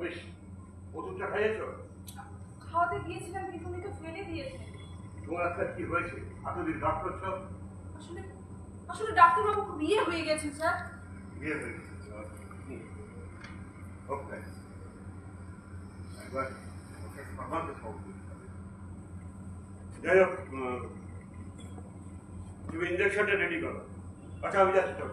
বেশ, ওষুধটা খাইয়েছো? খাওয়াতে গিয়েছিলাম কিন্তু উনি তো ফেলে দিয়েছেন। তোমার আজকে কি হয়েছে? এতদিন রাত করছো? আসলে আসলে ডাক্তারবাবু খুব বিয়ে হয়ে গেছে স্যার। বিয়ে হয়ে গেছে? ওকে, একবার ওকে আমাকে খবর দিতে হবে। যাই হোক, তুমি ইঞ্জেকশনটা রেডি করো। আচ্ছা, আমি যাচ্ছি তো।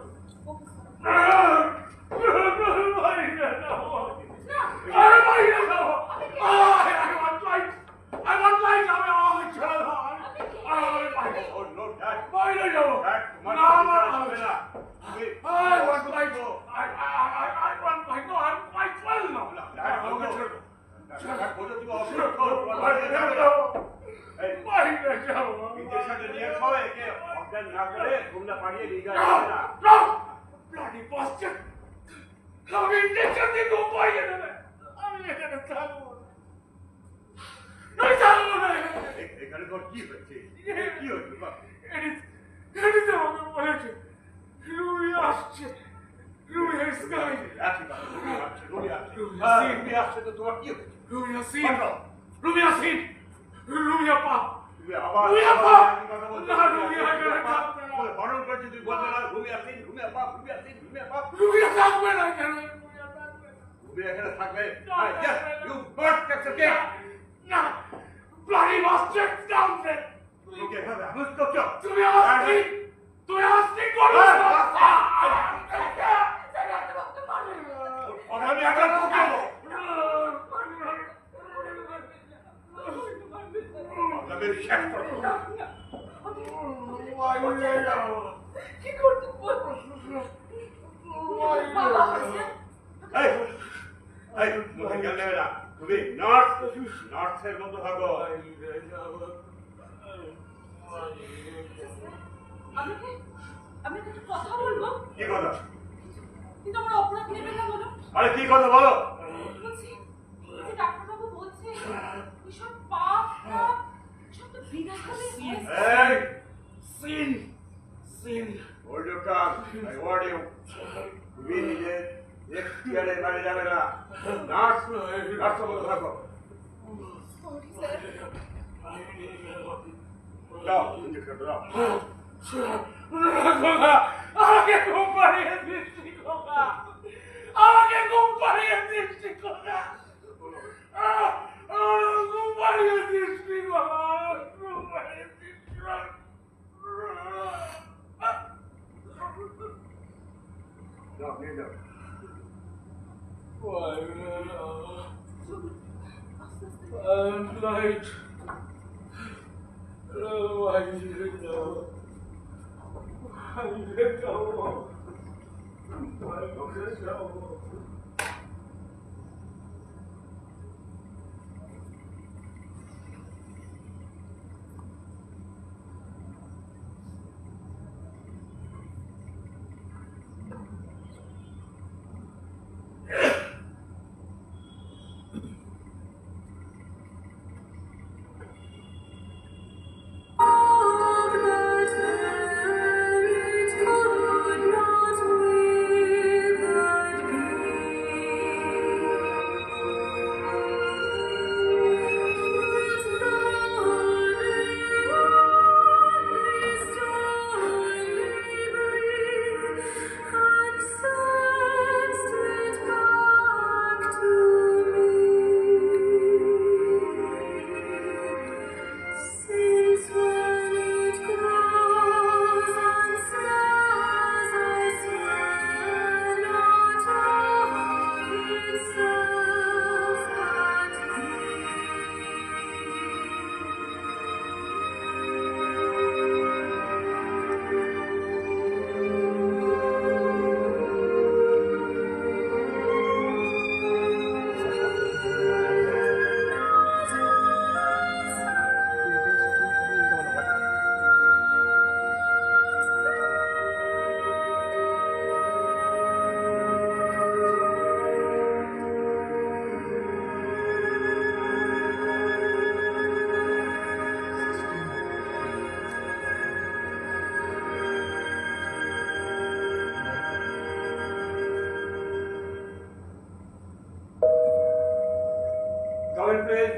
Please.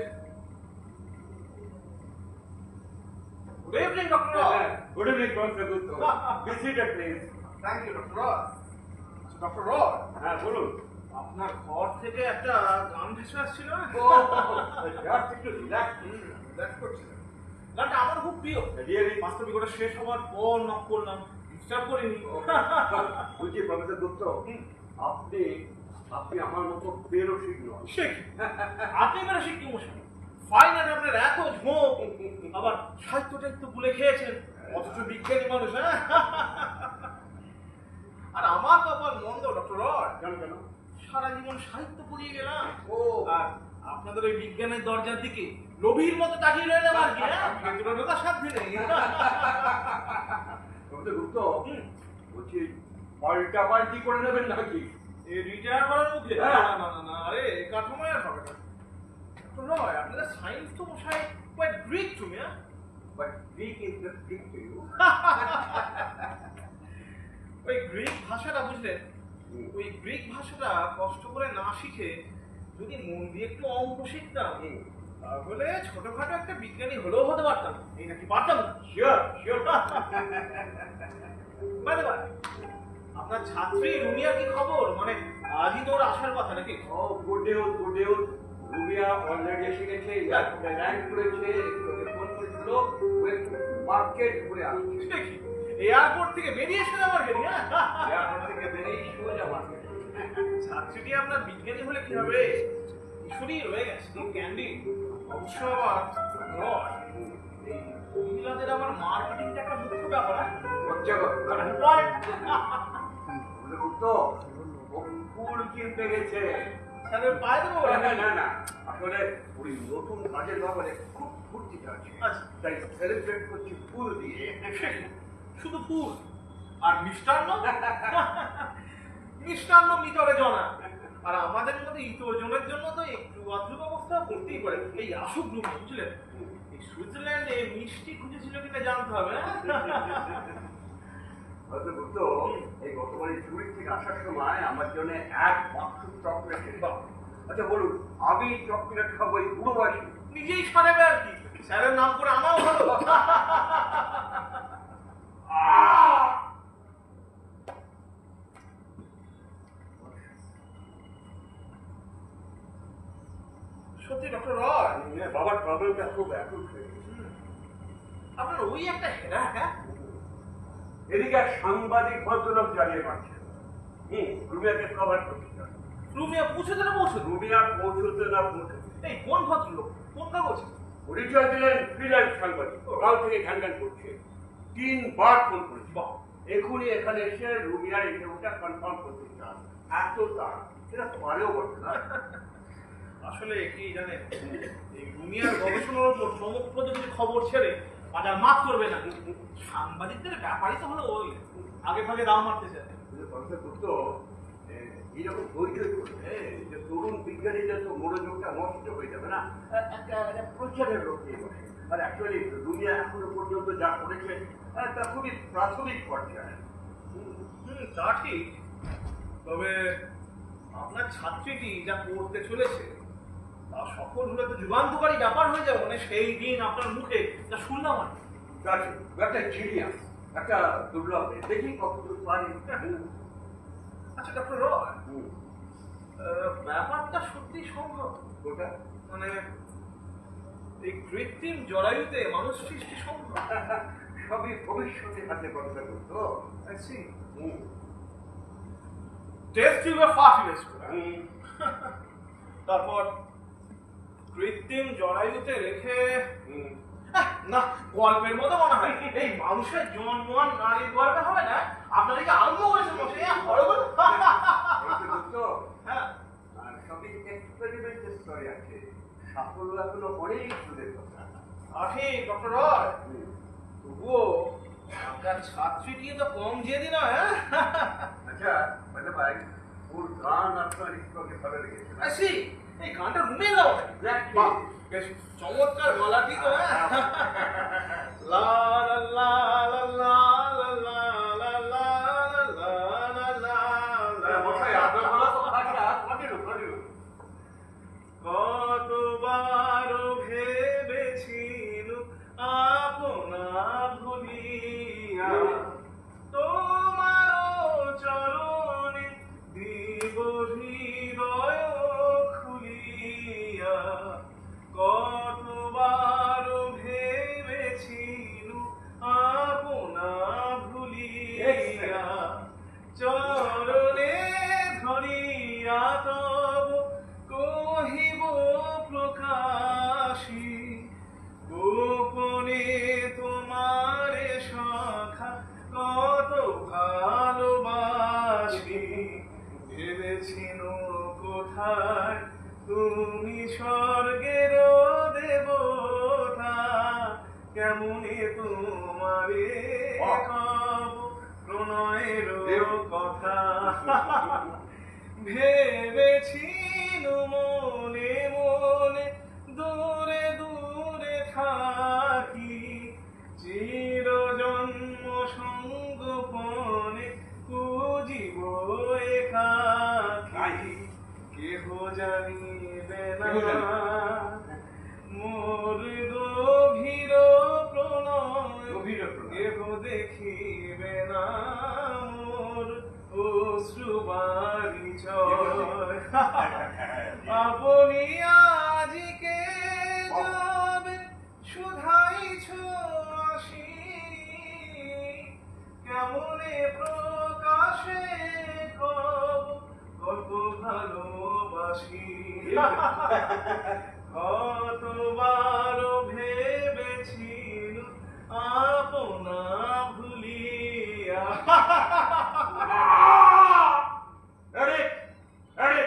Good evening, Dr. Roy. Good evening professor Gupta. Be seated please. Thank you, Dr. Roy. So, Dr. Roy, হ্যাঁ বলুন। আপনার ঘর থেকে একটা গান ভেসে আসছিল না? জাস্ট একটু রিল্যাক্স। Relax করছিলেন। গানটা আমার খুব প্রিয়। রিয়েলি বাস্তবিক ওটা শেষ হওয়ার পর নক করলাম, ডিস্টার্ব করিনি। বলছি প্রফেসর গুপ্ত, আপনি আপনি আমার মতো বেরসিক নন। সে কি? আপনি মেরে শিখি মশাই। ফাইনালি আপনার এত ঝোঁক, আবার সাহিত্যটা একটু ভুলে খেয়েছেন, অথচ বিজ্ঞানী মানুষ, হ্যাঁ? আর আমার কপাল মন্দ, ডক্টর রয়। কেন কেন? সারা জীবন সাহিত্য পড়িয়ে গেলাম। ও আর আপনাদের ওই বিজ্ঞানের দরজার দিকে লোভীর মতো তাকিয়ে রইলাম আর কি, হ্যাঁ? ভেতরটা সাধ্য নেই। প্রফেসর গুপ্ত, বলছি পাল্টা পাল্টি করে নেবেন নাকি? এই রিটায়ার করার মুখে? হ্যাঁ। না না না না, আরে এই কাঠামোয় আর হবে না। ডক্টর রয়, আপনাদের সায়েন্স তো মশাই কোয়াইট গ্রিক টু মি, হ্যাঁ? But Greek is the Greek to you. ওই গ্রিক ভাষাটা বুঝলেন, ওই গ্রিক ভাষাটা কষ্ট করে না শিখে যদি মন দিয়ে একটু অঙ্ক শিখতাম, তাহলে ছোটখাটো একটা বিজ্ঞানী হলেও হতে পারতাম। এই নাকি পারতাম না? Sure sure. মানে আপনার ছাত্রী রুমিয়া কি খবর? মানে আজই তোর আসার কথা নাকি? ও good news good news. Rubiya already এসে গেছে, এয়ারপোর্টে ল্যান্ড করেছে, তোকে ফোন করেছিল, ও একটু মার্কেট ঘুরে আসছে। সে কি? এয়ারপোর্ট থেকে বেরিয়ে এসে আমার গেলি, হ্যাঁ? এয়ারপোর্ট থেকে বেরিয়ে সোজা মার্কেট। ছাত্রীটি আপনার বিজ্ঞানী হলে কি হবে? কিশোরী রয়ে গেছে, ক্যান্ডি। অবশ্য আবার রয়, এই মহিলাদের আবার মার্কেটিংটা একটা মুখ্য ব্যাপার, হ্যাঁ? হচ্ছে গো। Point. তো ও ফুল কিনতে গেছে। স্যারের পায়ে দেবো? না না না, আসলে ওই নতুন কাজের ব্যাপারে খুব ফুর্তি আছে, আচ্ছা। তাই সেলিব্রেট করছি ফুল দিয়ে। শুধু ফুল আর মিষ্টান্ন? মিষ্টান্ন ভিতরে জনা। আর আমাদের মধ্যে ইতর্জনের জন্য তো একটু আধটু ব্যবস্থা করতেই পারে। এই আসুক রুমে, বুঝলেন? এই সুইজারল্যান্ডে মিষ্টি খুঁজেছিল কিনা জানতে হবে, হ্যাঁ? হয়তো বুঝতো, এই গতবারে জুরিক থেকে আসার সময় আমার জন্য এক বাক্স চকলেট এনে দাও। আচ্ছা বলুন, আমি চকলেট খাবো এই বুড়ো বয়সে? নিজেই সারাবে আর কি, স্যারের নাম করে আনাও ভালো। সত্যি ডক্টর রয়, বাবার প্রবলেমটা খুব অ্যাকুট হয়ে গেছে। আপনার ওই একটা হেরা, হ্যাঁ? এদিকে এক সাংবাদিক ভদ্রলোক জানিয়ে পাচ্ছে রুমিয়াকে কভার করতে চান। রুমিয়া পৌঁছতে না পৌঁছতে? রুমিয়া পৌঁছতে না পৌঁছতে এই কোন ভদ্রলোক, কোন কাগজ? পরিচয় দিলেন ফ্রিল্যান্স সাংবাদিক, কাল থেকে ঘ্যান করছে, 3 বার ফোন করেছে। বাহ, এখনই এখানে এসে রুমিয়ার ইন্টারভিউটা কনফার্ম করতে চান। এত তার এটা পারেও করতে না। আসলে কি জানেন, এই রুমিয়ার গবেষণার উপর চমকপ্রদ কিছু খবর ছেড়ে বাজার মাত করবে না। সাংবাদিকদের ব্যাপারই তো হলো ওই আগে ভাগে দাম মারতে চায়। করতো এইরকম বইটই করবে যে তরুণ বিজ্ঞানীদের তো মনোযোগটা নষ্ট হয়ে যাবে না, একটা প্রচারের লোক নিয়ে বসে। আর অ্যাকচুয়ালি দুনিয়া এখনো পর্যন্ত যা করেছে তা খুবই প্রাথমিক পর্যায়ে। তা ঠিক, তবে আপনার ছাত্রীটি যা পড়তে চলেছে তা সফল হলে তো যুগান্তকারী ব্যাপার হয়ে যাবে। মানে সেই দিন আপনার মুখে যা শুনলাম আর কি। একটা জিনিয়াস, একটা দুর্লভ, দেখি কতদূর পারি। আচ্ছা ডক্টর রয়, ব্যাপারটা সত্যি সম্ভব? ওটা মানে এই কৃত্রিম জরায়ুতে মানুষ সৃষ্টি সম্ভব? সবই ভবিষ্যতের হাতে কথা করতো। I see. টেস্ট টিউবে ফাঁকি বেশ করে। তারপর কৃত্রিম জরায়ুতে রেখে না, গল্পের মতো মনে হয়। এই মানুষের জন্মান নারীর গল্পে হবে না? আপনারা কি আরম্ভ করেছেন বসে? হ্যাঁ, আর সবই এক্সপেরিমেন্টের স্তরে আছে, সাফল্য এখনো অনেক দূরের কথা। ঠিক ডক্টর রয়, তবুও আপনার ছাত্রীটি তো কম জেদি না, হ্যাঁ? আচ্ছা মানে ভাই, ওর গান আপনার একটুকে ভালো লেগেছে না? আসি, এই গানটা রুমে গাও। বাহ, বেশ চমৎকার গলাটি তো, হ্যাঁ? লা লা লা লা লা লা লা লা লা লা লা লা। মশাই, আপনার গলা তো ফাঁকা, কন্টিনিউ। কতবার চরণে ধরিয়া তব কহিব প্রকাশী গোপনে তোমারে সখা কত ভালোবাসি ভেবেছিল কোথায় তুমি স্বর্গের দেবতা কেমনে তোমারে কব প্রণয়ের কথা ভেবেছিল মনে মনে দূরে দূরে থাকি চিরজন্ম সঙ্গোপনে পুজিব একাকী কেহ জানিবে না মোর গভীর প্রণয় কেহ দেখিবে না মোর অশ্রুবারি ছয় আপনি আজিকে যাবে শুধাইছ আসি কেমনে প্রকাশে কব কত ভালোবাসি কতবার ভেবেছিল আপনা ভুলিয়া Ready? Ready?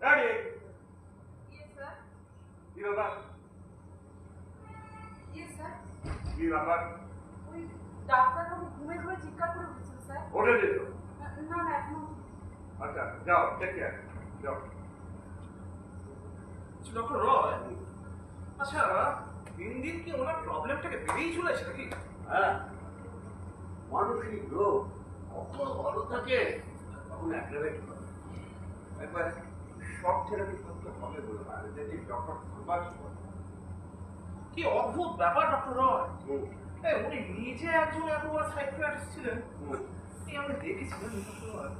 Ready? Yes, sir. কি ব্যাপার? Yes, sir. কি ব্যাপার? ওই ডাক্তারবাবু ঘুমে ঘুমে চিৎকার করে উঠেছেন, স্যার। ওঠে যেত। না না এখনো আচ্ছা, যাও, টেক কেয়ার। যাও। ডক্টর রয় আচ্ছা দিন দিন কি ওনার প্রবলেমটাকে বেড়েই চলেছে নাকি হ্যাঁ, মানসিক রোগ কখনো ভালো থাকে তখন অ্যাগ্রাভেট করে। একবার শক থেরাপি করতে হবে বলে পারে যদি ডক্টর প্রকাশ করে। কি অদ্ভুত ব্যাপার ডক্টর রয় উনি নিজে একজন এত বড় সাইকিয়াট্রিস্ট ছিলেন এই আমরা দেখেছিলাম ডক্টর রয়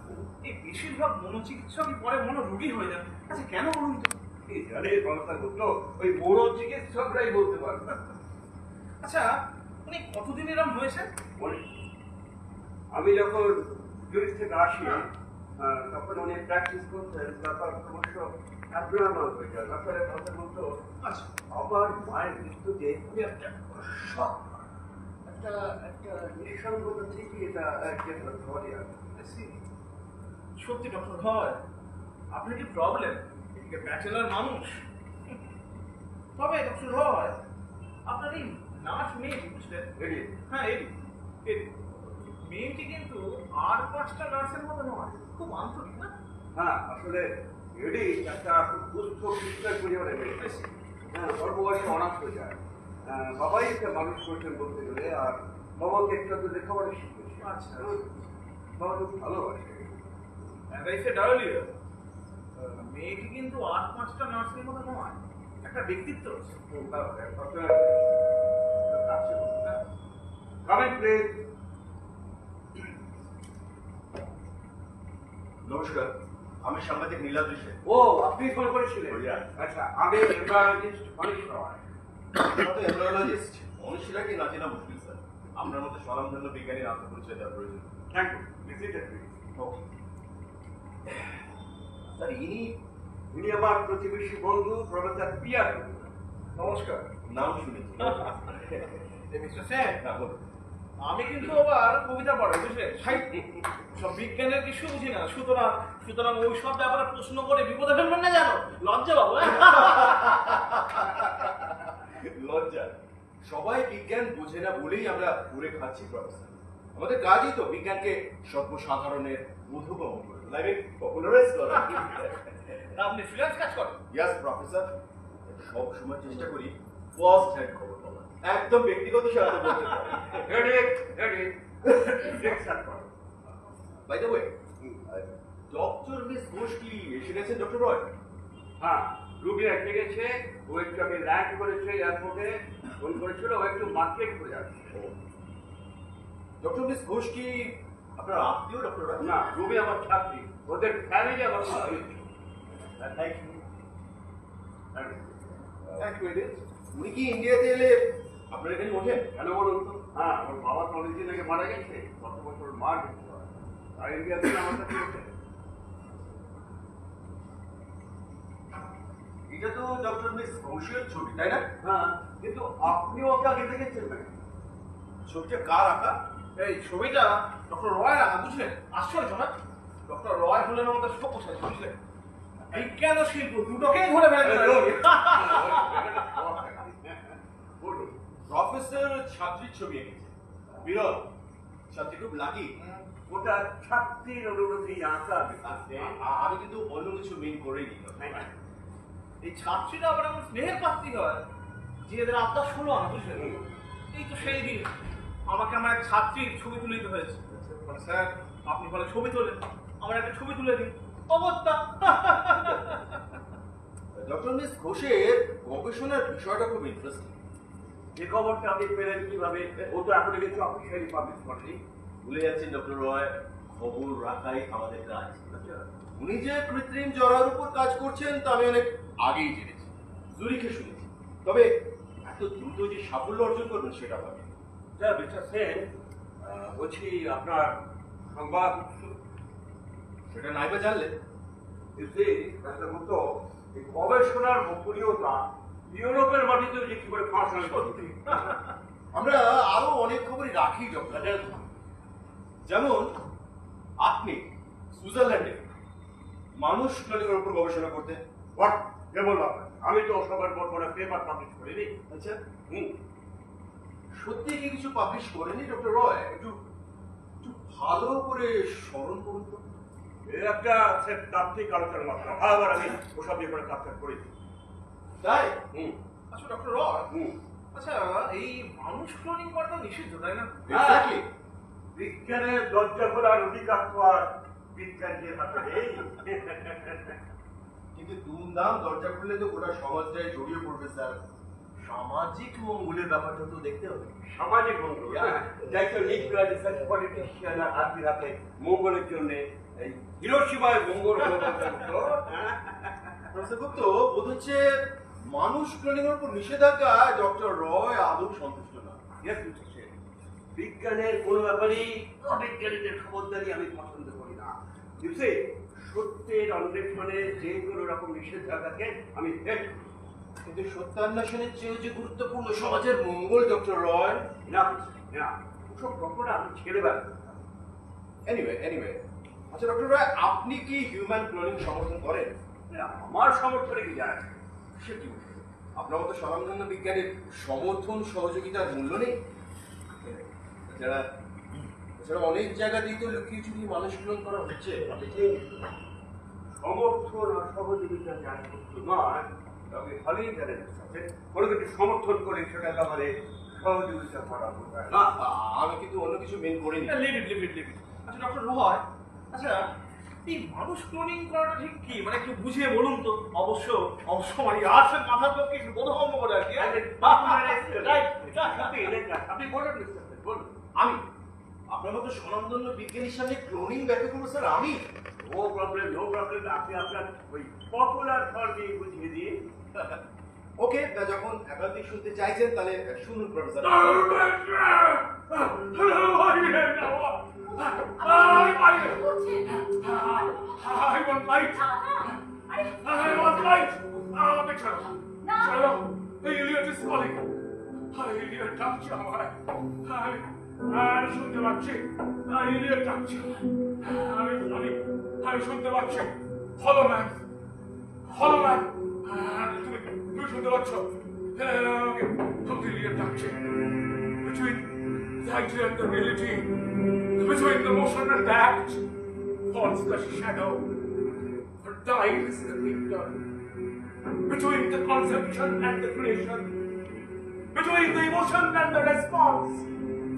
এই বেশিরভাগ মনোচিকিৎসকই পরে মনোরোগী হয়ে যান আচ্ছা কেন বলুন তো এই জানে কথা করতো ওই বড় চিকিৎসকরাই বলতে পারবে। আচ্ছা উনি কতদিন এরকম হয়েছে আমি যখন জুরিস থেকে আসি তখন উনি প্র্যাকটিস করতেন, ব্যাপার ক্রমশ অ্যাবনর্মাল হয়ে যায়। ব্যাপারে কথা বলতো আচ্ছা আমার মায়ের মৃত্যুতে আমি একটা শক একটা একটা নিঃসঙ্গতা থেকে এটা একটা ধরে আসে। সত্যি ডক্টর রয় আপনার কি প্রবলেম এদিকে ব্যাচেলার মানুষ তবে ডক্টর রয় আপনার এই নাচ মেয়েটি বুঝলেন হ্যাঁ এডি মেয়েটি কিন্তু আর 5টা নার্সের মতো নয় খুব আন্তরিক না হ্যাঁ, আসলে এডি একটা খুব দুস্থ বিস্তার পরিবারে বেড়েছে। হ্যাঁ, অল্প বয়সে অনাথ হয়ে যায়। বাবাই একটা মানুষ করছেন বলতে গেলে, আর বাবাকে একটু লেখাপড়া শিখেছে। আচ্ছা বাবা খুব ভালোবাসে। As I said earlier, মেয়েটি কিন্তু আর 5টা নার্সের মতো নয় একটা ব্যক্তিত্ব আছে কমেন্ট প্লিজ। নমস্কার, আমি সাংবাদিক নীলাদ্রি সেন। ও, আপনি ফোন করেছিলেন? আচ্ছা, আমি এমব্রায়োলজিস্ট অনিশ রয়। আমরা তো এমব্রায়োলজিস্ট মনীষীরা কি না চেনা মুশকিল স্যার। আপনার মতো স্বনামধন্য বিজ্ঞানীর আত্মপরিচয় দেওয়ার প্রয়োজন। Thank you, visited me. Okay sir, ইনি আমার প্রতিবেশী বন্ধু প্রফেসর পিয়ার। নমস্কার নাম শুনেছি। মিস্টার সেন না, বলুন। আমি কিন্তু আবার কবিতা পড়াই বুঝলেন সাহিত্য সব বিজ্ঞানের কিছু বুঝি না সুতরাং ওই সব ব্যাপারে প্রশ্ন করে বিপদে ফেলবেন না জানো লজ্জা বাবু লজ্জা সবাই বিজ্ঞান বোঝে না বলেই আমরা ঘুরে খাচ্ছি প্রফেসর। আমাদের কাজই তো বিজ্ঞানকে সর্বসাধারণের বোধগম্য করে লাইক পপুলারাইজ করা। আপনি ফ্রিল্যান্স কাজ করেন ইয়াস প্রফেসর, সব সময় চেষ্টা করি ফার্স্ট হ্যান্ড খবর বলা, একদম ব্যক্তিগত সাহায্য করতে পারি। By the way, doctor miss Ghosh কি এসে গেছেন ডক্টর রয়? হ্যাঁ, রুগী এসে গেছে। ও একটু আগে ল্যান্ড করেছে এয়ারপোর্টে। ফোন করেছিল, ও একটু মার্কেট করে যাচ্ছে। ডক্টর মিস ঘোষ কি আপনার আত্মীয় ডক্টর রয়? না, রুবি আমার ছাত্রী। ওদের ফ্যামিলি আমার ছাত্রী। Thank you. Thank you edit. উনি কি ইন্ডিয়াতে এলে আপনার এখানে ওঠেন? কেন বলুন তো? হ্যাঁ, ওর বাবা তো অনেকদিন আগে মারা গেছে। গত বছর আমার দেখতে হয়। আর ইন্ডিয়াতে আমার কাছে আছে। এটা তো ডক্টর মিস ঘোষের ছবি তাই না? হ্যাঁ, কিন্তু আপনিও ওকে আগে দেখেছেন নাকি? ছবিটা কার আঁকা? এই ছবিটা ডক্টর রয় আঁকা, বুঝলেন? আশ্চর্য না? ডক্টর রয় হলেন আমাদের সব্যসাচী, বুঝলেন? বিজ্ঞান ও শিল্প দুটোকেই ধরে ফেলেছেন। বলুন। প্রফেসর ছাত্রীর ছবি এঁকেছে। বিরল, ছাত্রী খুব লাকি। ওটা ছাত্রীর অনুরোধে আঁকা আছে। আমি কিন্তু অন্য কিছু মিন করিনি। এই ছাত্রীরা আবার আমার স্নেহের পাত্রী হয়, যে এদের আবদার শুনো না, বুঝলেন? এই তো সেই দিন আমাকে আমার এক ছাত্রীর ছবি তুলে দিতে হয়েছে। বলে, স্যার আপনি বলে ছবি তোলেন, আমার একটা ছবি তুলে দিন। অবস্থা ডক্টর মিস ঘোষের গবেষণার বিষয়টা খুব ইন্টারেস্টিং। যে খবরটা আপনি পেলেন কিভাবে? ও তো এখন কিছু অফিসিয়ালি পাবলিশ করেনি। ভুলে যাচ্ছেন ডক্টর রয়, খবর রাখাই আমাদের কাজ। উনি যে কৃত্রিম জরার উপর কাজ করছেন তা আমি অনেক আগেই জেনেছি, জুরিখে শুনেছি। তবে এত দ্রুত যে সাফল্য অর্জন করবেন সেটা ভাবি। স্যার মিস্টার সেন, বলছি আপনার সংবাদ সেটা নাইবা জানলে মতো এই গবেষণার গোপনীয়তা ইউরোপের মাটিতেও যে কি করে ফাঁসানো করতে। আমরা আরো অনেক খবরই রাখি ডক্টর। যেমন আপনি সুইজারল্যান্ডে মানুষ ক্লোনিংয়ের উপর গবেষণা করতেন। হোয়াট কে বলবো? আমি তো সবার পর কোনো পেপার পাবলিশ করিনি। আচ্ছা, সত্যি কি কিছু পাবলিশ করেনি ডক্টর রয়? একটু একটু ভালো করে স্মরণ করুন তো। এর একটা তাত্ত্বিক আলোচনা মাত্র। আবার আমি ওসব নিয়ে করে কাজ করেছি। তাই? আচ্ছা ডক্টর রয়, হুম। আচ্ছা এই মানুষ ক্লোনিং করাটা নিষিদ্ধ, তাই না? এক্স্যাক্টলি। বিজ্ঞানের দরজা খোলার অধিকার তো আর বিজ্ঞানীদের হাতে নেই। কিন্তু দুমদাম দরজা খুললে তো গোটা সমাজটাই জড়িয়ে পড়বে স্যার। সামাজিক মঙ্গলের ব্যাপারটা তো দেখতে হবে। সামাজিক মঙ্গল, দায়িত্ব নিউক্লিয়ার রিসার্চ পলিটিশিয়ান আর আর্মির হাতে মঙ্গলের জন্য এই হিরোশিমায় মঙ্গল হলো পর্যন্ত। প্রফেসর গুপ্ত, বোধ হচ্ছে মানুষ ক্লোনিং এর উপর নিষেধাজ্ঞা ডক্টর রয় আদৌ সন্তুষ্ট না। Yes, Mr. Sen. বিজ্ঞানের কোনো ব্যাপারেই অবিজ্ঞানীদের খবরদারি আমি পছন্দ করি না। বুঝছে, সত্যের অন্বেষণে যে কোনো রকম নিষেধাজ্ঞাকে আমি হেট করি। কিন্তু সত্যান্বেষণের চেয়েও যে গুরুত্বপূর্ণ সমাজের মঙ্গল ডক্টর রয়। না না, ওসব গল্পটা আমি ছেড়ে বেড়াতে। এনিওয়ে আচ্ছা ডক্টর রয়, আপনি কি হিউম্যান ক্লোনিং সমর্থন করেন? আমার সমর্থনে কি যায়? সে কি বলছেন? আপনার মতো স্বনামধন্য বিজ্ঞানীর সমর্থন সহযোগিতার মূল্য নেই? এছাড়া অনেক জায়গাতেই তো লুকিয়ে চুরিয়ে মানুষ ক্লোন করা হচ্ছে। সমর্থন আর সহযোগিতা যার করতে নয়, তবে ভালোই জানেন সাথে কোনো কিছু সমর্থন করে সেটা ব্যাপারে সহযোগিতা করা বোঝায় না। আমি কিন্তু অন্য কিছু মেন করিনি। Leave it. আচ্ছা ডক্টর রয়, আচ্ছা এই মানুষ ক্লোনিং করাটা ঠিক কি, মানে একটু বুঝিয়ে বলুন তো। অবশ্য মানে আর্টসের মাথার পক্ষে একটু বোধগম্য করে আর কি। আপনি বলুন মিস্টার সেন, বলুন। আমি আপনার মতো স্বনামধন্য বিজ্ঞানীর সামনে ক্লোনিং ব্যাখ্যা করবো স্যার? আমি নো প্রবলেম। আপনি আপনার ওই পপুলার ফর্মে বুঝিয়ে দিন। ওকে, যখন একাধিক শুনতে চাইছেন তাহলে শুনুন প্রফেসর। আরে শুনতে পাচ্ছি, আমি শুনতে পাচ্ছি। ফলো ম্যান, তুমি শুনতে পাচ্ছ? ইলিয়ট ডাকছে। Between the idea and the reality, between the motion and the act, falls the shadow, for dying is the kingdom. Between the conception and the creation, between the emotion and the response,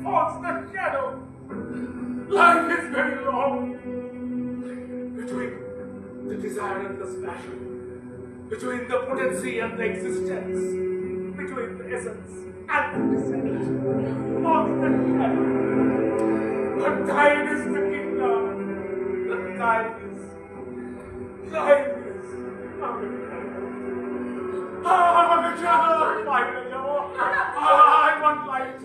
falls the shadow. Life is very long. Between the desire and the passion, between the potency and the existence, between the essence and the descent, falls the shadow. The time is the kingdom. The time is. Life is. I want light.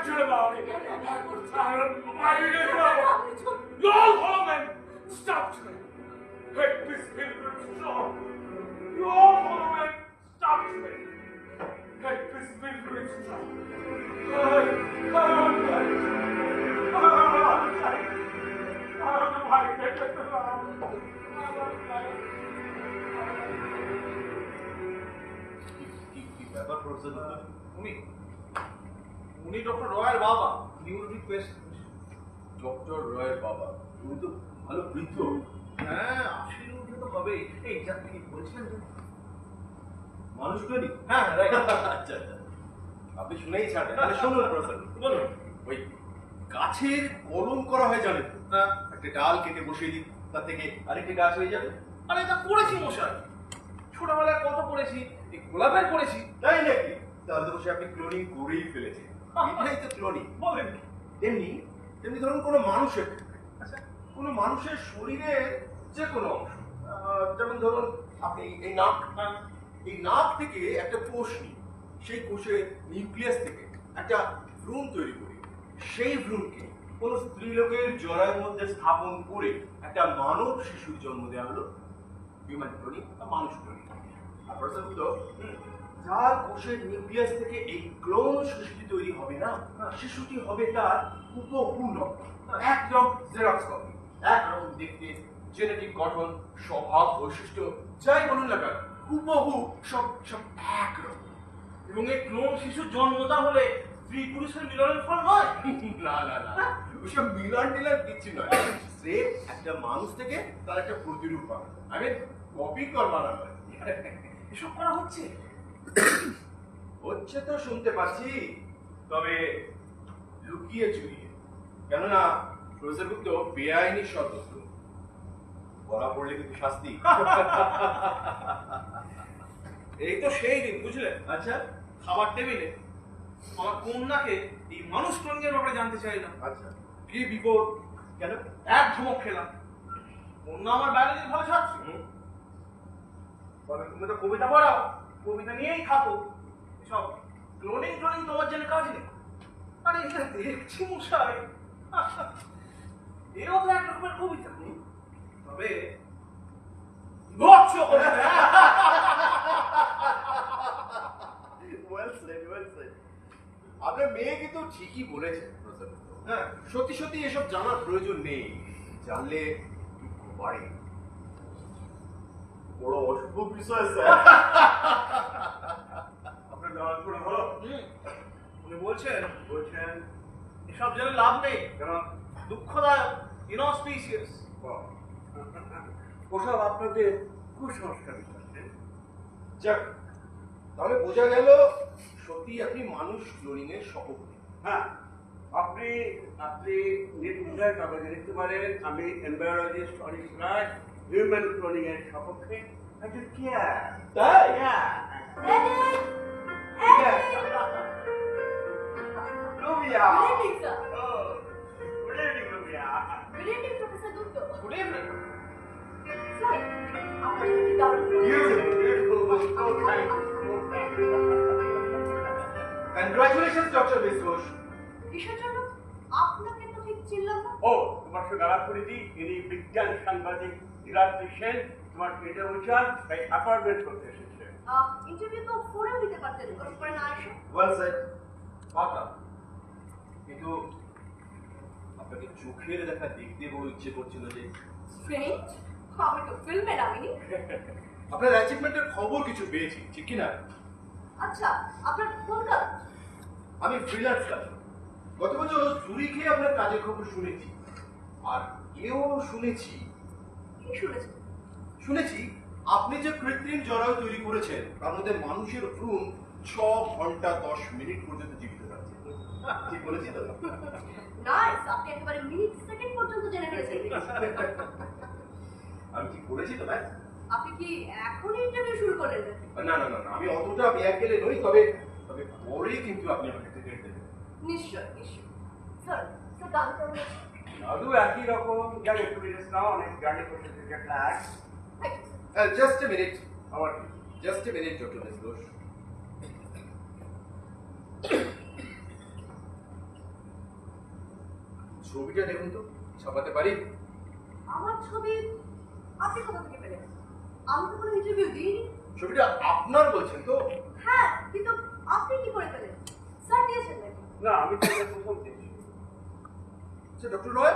ছেড়ে দাও You all follow men! Stop me! Make this pilgrim strong! You all follow men! Stop me! Make this pilgrim strong! কি ব্যাপার professor গুপ্ত? উনি doctor রয়ের বাবা। New request. Doctor রয়ের বাবা, উনি তো ভালো বৃদ্ধ। হ্যাঁ, 80 উঠে তো হবেই। এই যা কি বলছিলেন যে? মানুষগুলি হ্যাঁ, রাইট। আচ্ছা আচ্ছা, আপনি শুনেই ছাড়েন, তাহলে শুনুন প্রফেসর। বলুন। ওই গাছের কলম করা হয় জানেন তো? হ্যাঁ। একটা ডাল কেটে বসিয়ে দিই, তার থেকে আরেকটি গাছ হয়ে যাবে। আরে এটা করেছি মশাই। ছোটবেলায় কত করেছি, এই গোলাপের করেছি। তাই নাকি? তাহলে তো বসে আপনি ক্লোনিং করেই ফেলেছেন। এটাই তো ক্লোনিং। বলেন। তেমনি তেমনি ধরুন কোনো মানুষের, আচ্ছা, কোনো মানুষের শরীরের যে কোনো অংশ, যেমন ধরুন আপনি এই নাক, এই নাক থেকে একটা কোষ নিই, সেই কোষের নিউক্লিয়াস থেকে একটা ভ্রূণ তৈরি করি, সেই ভ্রূণকে কোনো স্ত্রীলোকের জরায়ুর মধ্যে স্থাপন করে একটা মানব শিশুর জন্ম দেওয়া হলো হিউম্যান ক্লোনিং বা মানুষ ক্লোনিং। আর প্রথমত যার কোষের নিউক্লিয়াস থেকে এই ক্লোন শিশুটি তৈরি হবে না, শিশুটি হবে তার হুবহু একদম জেরক্স কপি, একরকম দেখতে, জেনেটিক গঠন, স্বভাব, বৈশিষ্ট্য যাই বলুন না কেন, হুবহু সব সব একরকম। এবং এই ক্লোন শিশুর জন্মটা হলে স্ত্রী পুরুষের মিলনের ফল নয়। না না না, ওসব মিলান টিলান কিচ্ছু নয়, সে একটা মানুষ থেকে তার একটা প্রতিরূপ বানানো, আমি কপি কর বানানো। এসব করা হচ্ছে। হচ্ছে তো শুনতে পাচ্ছি, তবে লুকিয়ে চুরিয়ে। কেননা প্রফেসর গুপ্ত বেআইনি সদস্য, বলা পড়লে কিন্তু শাস্তি। এই তো সেই দিন, বুঝলেন? আচ্ছা খাবার টেবিলে আমার কন্যাকে এই মানুষ ক্লোনিংয়ের ব্যাপারে জানতে চাইলাম। আচ্ছা, কি বিপদ! কেন? এক ধমক খেলাম। কন্যা আমার বায়োলজি ভালো ছাড়ছে। বলে তুমি তো কবিতা পড়াও, কবিতা নিয়েই থাকো, সব ক্লোনিং ক্লোনিং তোমার জন্য কাজ নেই। আরে এটা দেখছি মশাই, এও তো এক রকমের কবিতা, তবে বিভৎস কবিতা। Well said, well said. আপনার মেয়ে কিন্তু ঠিকই বলেছে প্রফেসর গুপ্ত। হ্যাঁ, সত্যি সত্যি এসব জানার প্রয়োজন নেই, জানলে দুঃখ বাড়ে। বড় অশুভ বিষয় স্যার। আপনার দেওয়ার কোনো হলো? উনি বলছেন বলছেন এসব জেনে লাভ নেই, কেন? দুঃখদায়ক, ইনঅসপিসিয়াস। ওসব আপনাদের কুসংস্কার করছেন। যাক, তাহলে বোঝা গেল সত্যি আপনি মানুষ ক্লোনিং এর সহযোগী। হ্যাঁ, আপনি আপনি নির্দ্বিধায় কাগজে লিখতে পারেন আমি embryologist Anish Roy, human cloning এর সপক্ষে একজন কেয়ার। তাই? Lubiya. Good evening, sir. Oh, good evening, Lubiya. Good evening, Professor Dutto. Good evening. Sir, আপনার কি দারুণ Beautiful, so kind. Congratulation doctor Biswas. কিসের জন্য? আপনাকে তো ঠিক চিনলাম না। ও, তোমার সঙ্গে আলাপ করেছি, ইনি বিজ্ঞান সাংবাদিক নীলাদ্রি সেন, তোমার পেটে উচ্চান, তাই অ্যাপয়েন্টমেন্ট করতে এসেছে। ইন্টারভিউ তো ফোনেও দিতে পারতেন, করে না এসে। ওয়েল সেড, কথা কিন্তু আপনাকে চোখের দেখা দেখতে বড় ইচ্ছে করছিল যে। স্ট্রেঞ্জ, আমি তো ফিল্মে নামিনি। আপনার অ্যাচিভমেন্টের খবর কিছু পেয়েছি, ঠিক কি না? আচ্ছা, আপনার কোন কাজ? আমি ফ্রিল্যান্স কাজ করি। গত বছর জুরিখে আপনার কাজের খবর শুনেছি, আর এও শুনেছি কি শুনেছেন? শুনেছি আপনি যে কৃত্রিম জরায়ু তৈরি করেছেন তার মধ্যে মানুষের ভ্রূণ 6 ঘন্টা 10 মিনিট পর্যন্ত জীবিত থাকছে। ঠিক বলেছি তো? নাইস, আপনি একেবারে মিনিট সেকেন্ড পর্যন্ত জেনে ফেলেছেন। আমি ঠিক বলেছি তো ভাই? আপনি কি এখন ইন্টারভিউ শুরু করলেন? না না না না, আমি অতটা ব্যাগ গেলে নই, তবে তবে পরে কিন্তু আপনি আমাকে টিকিট দেবেন। নিশ্চয়, নিশ্চয়। স্যার, স্যার দাদু কেমন আছে? দাদু একই রকম, যাক একটু বিদেশ নাও, অনেক জার্নি করতে থেকে ক্লাস। জাস্ট এ মিনিট, আমার জাস্ট এ মিনিট ডক্টর বিশ্বস। ছবিটা দেখুন তো, ছাপাতে পারি? আমার ছবি আপনি কোথা থেকে পেলেন? আমি তো কোনো ইন্টারভিউ দিইনি। ছবিটা আপনার বলছেন তো? হ্যাঁ, কিন্তু আপনি কি করে পেলেন? স্যার দিয়েছেন নাকি? না, আমি তো এটা প্রথম দেখছি। আচ্ছা ডক্টর রয়,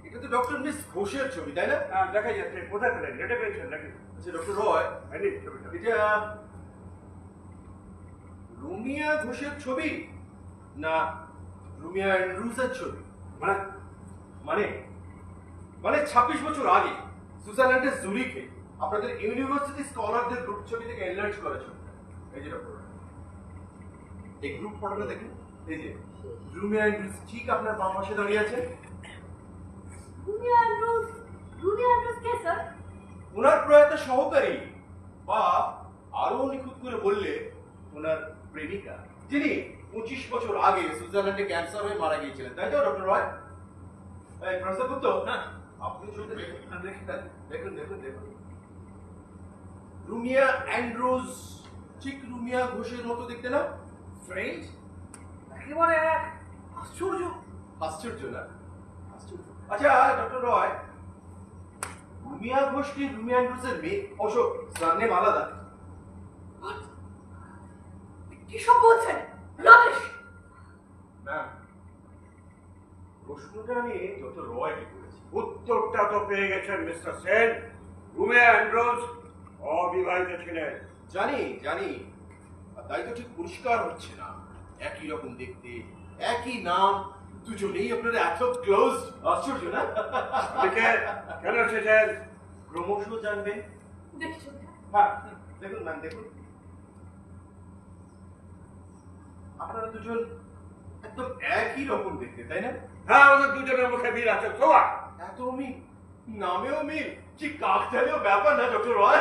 এটা তো ডক্টর মিস ঘোষের ছবি, তাই না? হ্যাঁ, দেখা যাচ্ছে। কোথায় পেলেন? নেটে পেয়েছেন নাকি? আচ্ছা ডক্টর রয়, এই নিন ছবিটা। এটা রুমিয়া ঘোষের ছবি না রুমিয়া অ্যান্ড্রুজের ছবি? মানে মানে মানে 26 বছর আগে সুইজারল্যান্ডের জুরিখে আপনাদের ইউনিভার্সিটি স্কলারদের গ্রুপ ছবি থেকে এনলার্জ করা ছবি। এই যে ডক্টর, এই গ্রুপ ফটোটা দেখুন। এই যে রুমিয়া অ্যান্ড্রুজ ঠিক আপনার বাম পাশে দাঁড়িয়ে আছে। রুমিয়া অ্যান্ড্রুজ কে স্যার? ওনার প্রয়াত সহকারী, বা আরো নিখুঁত করে বললে ওনার প্রেমিকা, যিনি 25 বছর আগে সুইজারল্যান্ডে ক্যান্সার হয়ে মারা গিয়েছিলেন, তাই তো ডক্টর রয়? এই প্রফেসর গুপ্ত, হ্যাঁ আপনি ছবিটা দেখুন। দেখুন দেখুন দেখুন, রুমিয়া অ্যান্ড্রুজ ঠিক রুমিয়া ঘোষের মতো দেখতে না? ফ্রেঞ্চ একেবারে এক আশ্চর্য। আশ্চর্য না? আশ্চর্য। আচ্ছা ডক্টর রয়, রুমিয়া ঘোষ কি রুমিয়া অ্যান্ড্রুজের মেয়ে? অবশ্য সারনেম আলাদা। কি সব বলছেন? রামেশ! ম্যাম, প্রশ্নটা আমি ডক্টর রয়কে করেছি। উত্তরটা তো পেয়ে গেছেন মিস্টার সেন। রুমিয়া অ্যান্ড্রুজ অবিবাহিত ছিলেন। জানি জানি, আর তাই তো ঠিক পরিষ্কার হচ্ছে না। একই রকম দেখতে, একই নাম, দুজনেই আপনারা এত ক্লোজ। আশ্চর্য না? আপনি কেন এসেছেন? ক্রমশ জানবেন। দেখি ছবিটা। হ্যাঁ দেখুন ম্যাম, দেখুন। আপনারা দুজন একদম একই রকম দেখতে, তাই না? হ্যাঁ, আমাদের দুজনের মুখে মিল আছে তো। এত মিল, নামেও মিল, কি কাকতালীয় ব্যাপার না ডক্টর রয়?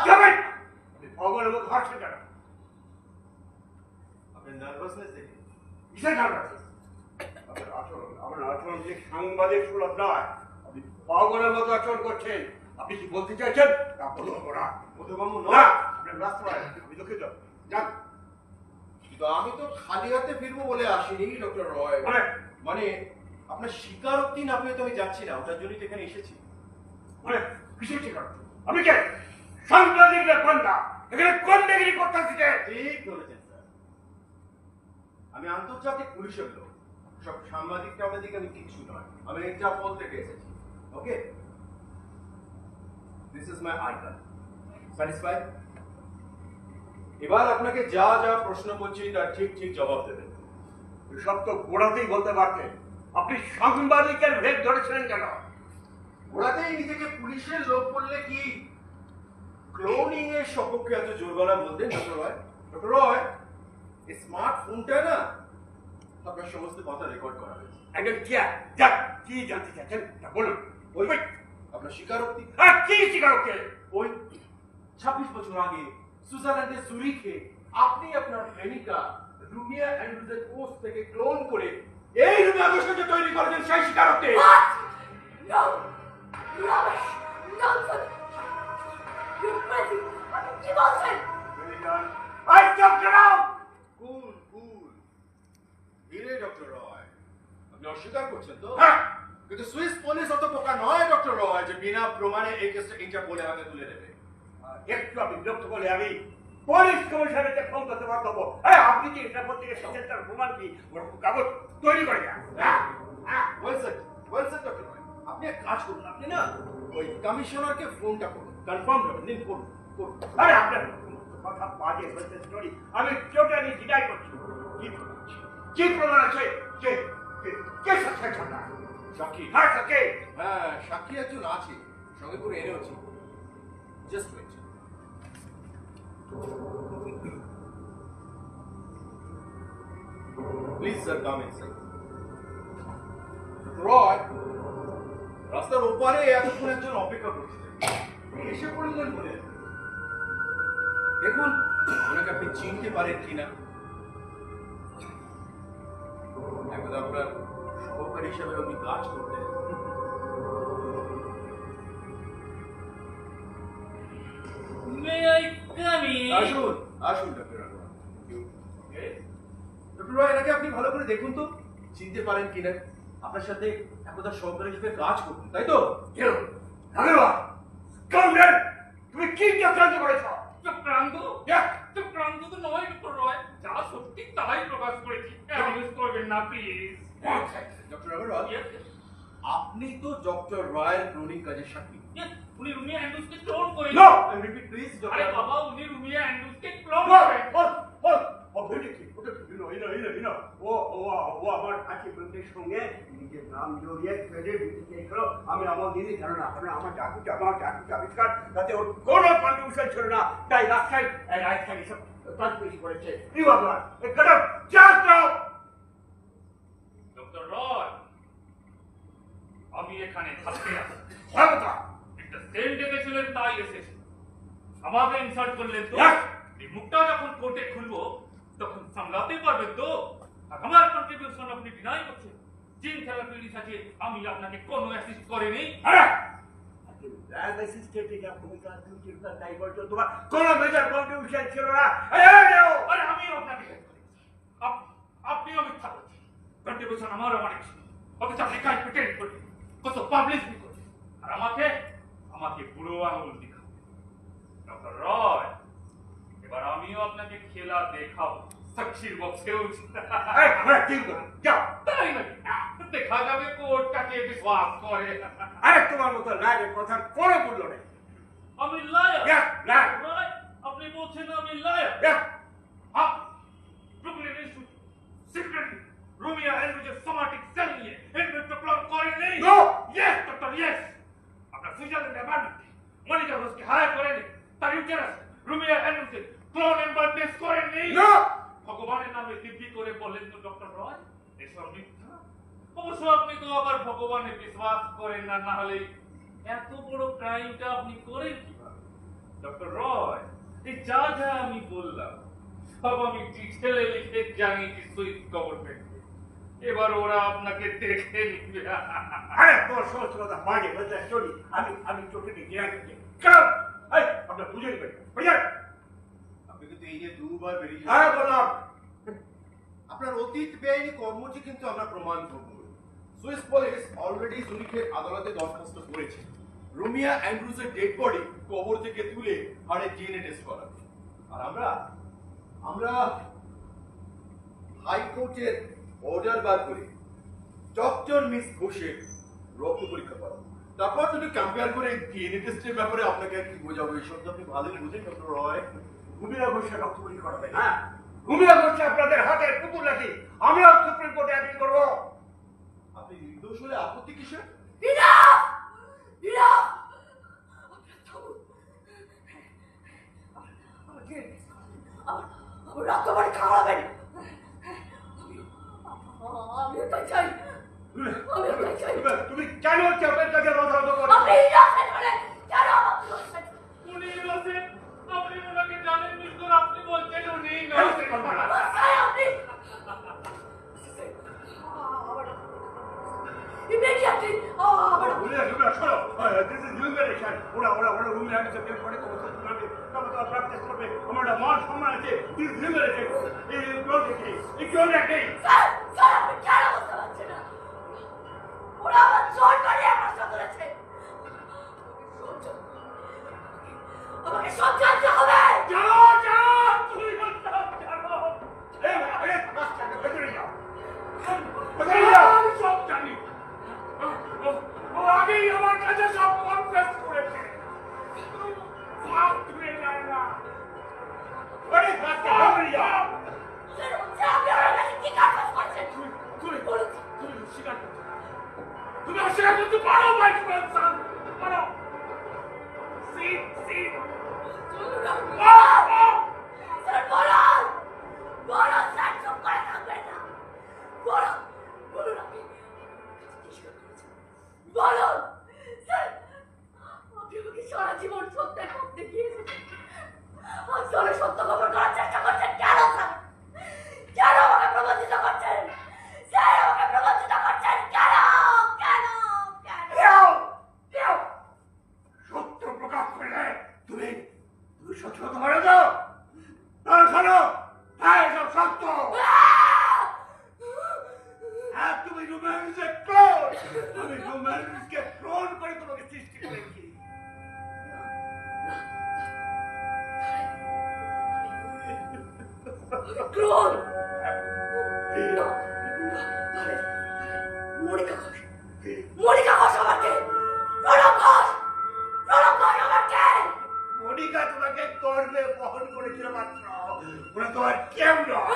যাবেন আপনি ভগবানের মতো হাসছেন কেন? আপনার নার্ভাসনেস দেখে। কিসের নার্ভাস? আপনার আচরণ যে সাংবাদিক সুলভ নয়। আপনি ভগবানের মতো আচরণ করছেন। আপনি কি বলতে চাইছেন? তা বলবো না। বোধগম্য না, নয়। আপনার রাস্তায় আমি দুঃখিত। যান। কিন্তু আমি তো খালি হাতে ফিরবো বলে আসিনি ডক্টর রয়। মানে আপনার স্বীকারোক্তি না পেয়ে তো আমি যাচ্ছি না, ওটার জন্যই তো এখানে এসেছি। মানে কিসের ঠিকানা? আমি কে? সাংবাদিকরা পান্ডা এখানে কোন ডিগ্রি করতেছি যে? ঠিক ধরেছেন স্যার, আমি আন্তর্জাতিক পুলিশের লোক। সব সাংবাদিক টাংবাদিক আমি কিচ্ছু নয়, আমি ইন্টারপোল থেকে এসেছি। Okay, this is my I card. Satisfied? এবার আপনাকে যা যা প্রশ্ন করছি তার ঠিক ঠিক জবাব দেবেন। সব তো গোড়াতেই বলতে পারতেন। আপনি সাংবাদিকের ভেদ ধরেছিলেন কেন? ওরাতেই নিজেকে পুলিশের লোক বললে কি ক্লোনিং এর সপক্ষে এত জোর গলা বলতেন ডক্টর রয়? ডক্টর রয়, এই স্মার্টফোনটা না আপনার সমস্ত কথা রেকর্ড করা হয়েছে। একজন যাক কি জানতে চাচ্ছেন তা বলুন। ওই আপনার স্বীকারোক্তি। আর কি স্বীকারোক্তি? ওই 26 বছর আগে সুইজারল্যান্ডের জুরিখে আপনি আপনার প্রেমিকা রুমিয়া অ্যান্ড্রুজের কোর্স থেকে ক্লোন করে এই রুমিয়া ঘোষকে তৈরি করেছেন, সেই স্বীকারোক্তি। No! Ramesh! Nonsense! You're crazy! আপনি কি বলছেন? I don't know! কুল কুল ধীরে ডক্টর রয়, আপনি অস্বীকার করছেন তো? হ্যাঁ। কিন্তু সুইস পুলিশ অত বোকা নয় ডক্টর রয় যে বিনা প্রমাণে এই কেসটা ইন্টারপোলের হাতে তুলে দেবে। একটু আপনি বিরক্ত করলে আমি পুলিশ কমিশনারকে ফোন করতে পারবো। হ্যাঁ, আপনি কি এটা থেকে সচেতন প্রমাণ কি ওরকম কাগজ তৈরি করে যান? ওয়েল স্যার ডক্টর রয়, আপনি এক কাজ করুন, আপনি না ওই কমিশনারকে ফোনটা করুন, কনফার্ম করুন, নিন করুন করুন। আরে আপনার কথা বাজে হয়েছে স্টোরি। আমি টোটালি ডিনাই করছি। কি প্রমাণ আছে? কে কে সাক্ষী ছাড়া? সাক্ষী? হ্যাঁ, সাক্ষী। হ্যাঁ, সাক্ষী একজন আছে, সঙ্গে করে এনেওছি। Just wait. Please sir, come inside. Roy, রাস্তার ওপারে এতক্ষণ একজন অপেক্ষা করছে, এসে পড়লেন বলে। দেখুন ওনাকে আপনি চিনতে পারেন কিনা। একদা আপনার সহকারী হিসাবে উনি কাজ করতেন। May I come in? আসুন আসুন ডক্টর রয়। ডক্টর রয়, এনাকে আপনি ভালো করে দেখুন তো, চিনতে পারেন কিনা। আপনার সাথে একদা সহকারী হিসেবে কাজ করতেন, তাই তো? কেউ ধন্যবাদ কাউন্টার তুমি কি চক্রান্ত করেছ চক্রান্ত চক্রান্ত তো নয় ডক্টর রয়, যা সত্যি তাই প্রকাশ করেছি, অ্যাবিউজ করবেন না প্লিজ। ডক্টর আগরওয়াল, আপনি তো ডক্টর রয়ের ক্লোনিং কাজের সাক্ষী। উনি রুমিয়া অ্যান্ড্রুজকে ক্লোন করেন। No repeat please. আরে বাবা, উনি রুমিয়া অ্যান্ড্রুজকে ক্লোন নো করেন। ও আমার কাছে বন্ধুদের সঙ্গে নিজের নাম জড়িয়ে ক্রেডিট দিতে চেয়েছিল। আমি আমার দিনই জানো না, কারণ আমার চাকু আবিষ্কার তাতে ওর কোনো কন্ট্রিবিউশন ছিল না, তাই রাস্তায় এসব কাজ বেশি করেছে। ডক্টর রয়, আমি এখানে থাকতে আসি। একটা সেল ডেকেছিলেন তাই এসেছি। আমাকে ইনসাল্ট করলেন তো? Yes! এই মুখটা যখন কোর্টে খুলবো তখন সামলাতে পারবেন তো? আর আমার কন্ট্রিবিউশন আপনি ডিনাই করছেন। জিন থেরাপি রিসার্চে আমি আপনাকে কোনো অ্যাসিস্ট করিনি। তোমার কোনো মেজর কন্ট্রিবিউশন ছিল না। আরে আমি আপনাকে হেল্প করেছি। আপনিও মিথ্যা করছেন। কন্ট্রিবিউশন আমারও অনেক ছিল। অথচ আপনি কাজ প্রিটেন্ড করলেন, কত পাবলিসিটি করলেন, আর আমাকে বুড়ো আঙুল দেখাও। ডক্টর রয়, এবার আমিও আপনাকে খেলা দেখাবো। সাক্ষীর বক্সেও তাই নাকি? দেখা যাবে কোর্টটাকে বিশ্বাস করে। আরে তোমার মতো লাইনের কথা কোনো মূল্য নেই। আমি লায়ার? Yes, liar. Right? আপনি বলছেন আমি liar? Brooklyn institute secretly Rumiya অ্যান্ড্রুজের সোমাটিক সেল নিয়ে ইনভেন্টর প্ল্যান করেনি। No! Yes doctor, yes. আপনার সুইজারল্যান্ডের ম্যানেজার মনিকা রোজকে হায়ার করেনি, তার ইউটেরাস রুমিয়া অ্যান্ড্রুজের ক্লোন এম্বয়ড টেস্ট করেনি। No! ভগবানের নামে দিব্যি করে বললেন তো ডক্টর রয়, এসব মিথ্যা। অবশ্য আপনি তো আবার ভগবানে বিশ্বাস করেন না, না হলে এত বড় ক্রাইমটা আপনি করেন কিভাবে? ডক্টর রয়, এই যা যা আমি বললাম সব আমি ডিটেলে লিখে জানিয়েছি সুইস গভর্নমেন্টকে। এবার ওরা আপনাকে দেখে নিবে। আরে তোমার সমস্ত কথা বাজে কথা চলি। আমি চোখে দেখি কারণ আপনার বুঝে নেবেন বুঝলেন। আপনি কিন্তু এই যে দুবার বেরিয়ে হ্যাঁ বললাম আপনার অতীত বেআইনি কর্মটি কিন্তু আমরা প্রমাণ করব। সুইস পুলিশ অলরেডি জুরিখের আদালতে দরখাস্ত করেছে রুমিয়া অ্যান্ড্রুজের ডেড বডি কবর থেকে তুলে হাড়ে ডিএনএ টেস্ট করা। আর আমরা হাইকোর্টের অর্ডার বার করে ডক্টর মিস ঘোষের রক্ত পরীক্ষা করা। তারপর যদি কম্পেয়ার করে ডিএনএ টেস্টের ব্যাপারে আপনাকে কি বোঝাবো, এইসব তো আপনি ভালোই বোঝেন ডক্টর রয়। ঘুমিয়ে বসে রক্ত পরীক্ষা করবে না। ঘুমিয়ে বসে আপনাদের হাতের পুতুল রাখি আমিও সুপ্রিম কোর্টে আপিল করবো। আপনি নির্দোষ হলে আপত্তি কিসের? রক্ত পরীক্ষা করাবেন। আমি ওটাই চাই। তুমি কেন চাপের কাছে রোধারত করো? আপনি ইনোসেন্ট বলে কেন আমাকে ইনোসেন্ট? উনি ইনোসেন্ট? আপনি ওনাকে জানেন মিস্টার, আপনি বলছেন উনি ইনোসেন্ট। বাসায় আপনি ইমিডিয়েটলি আমার শোনো, দিস ইজ হিউম্যানিটেশন। ওরা রুমিয়া অ্যান্ড্রুজের করে তোমার প্র্যাকটিস করবে। আমার একটা মান সম্মান আছে। This is humiliation. এই কেউ দেখে স্যার আপনি কেন বুঝতে পারছেন না? ওরা আমার জোর করে প্রশ্ন করেছে। আমাকে সব জানতে হবে। আমি সব জানি। ও আগেই আমার কাছে সব কনফেস করেছে। ধরে যায় না। স্যার, আপনি ওনার কাছে কি কাজ করছেন? বলুন। তুমি অস্বীকার করতে পারো ভাইস প্রেসিডেন্ট? পারো? সিট স্যার বলুন। বলুন স্যার, চুপ করে থাকবেন না। বলুন আপনি কি শুরু করেছেন? বলুন স্যার, আপনি আমাকে সারা জীবন সত্যের পথ দেখিয়েছেন। আজ ধরে সত্য খবর করার চেষ্টা করছেন কেন স্যার? কেন আমাকে প্রবঞ্চিত করছেন? স্যার আমাকে প্রবঞ্চিত করছেন কেন? রোম্যান্সের ক্লোন, আমি রোম্যান্সকে ক্লোন করে তোমাকে সৃষ্টি করেছি। ক্লোন মনিকা ঘোষ, মনিকা ঘোষ আমাকে প্রণব ঘোষ, প্রণব ঘোষ আমাকে মনিকা তোমাকে গর্বে বহন করেছিল মাত্র, ওরা তোমার কেউ নয়।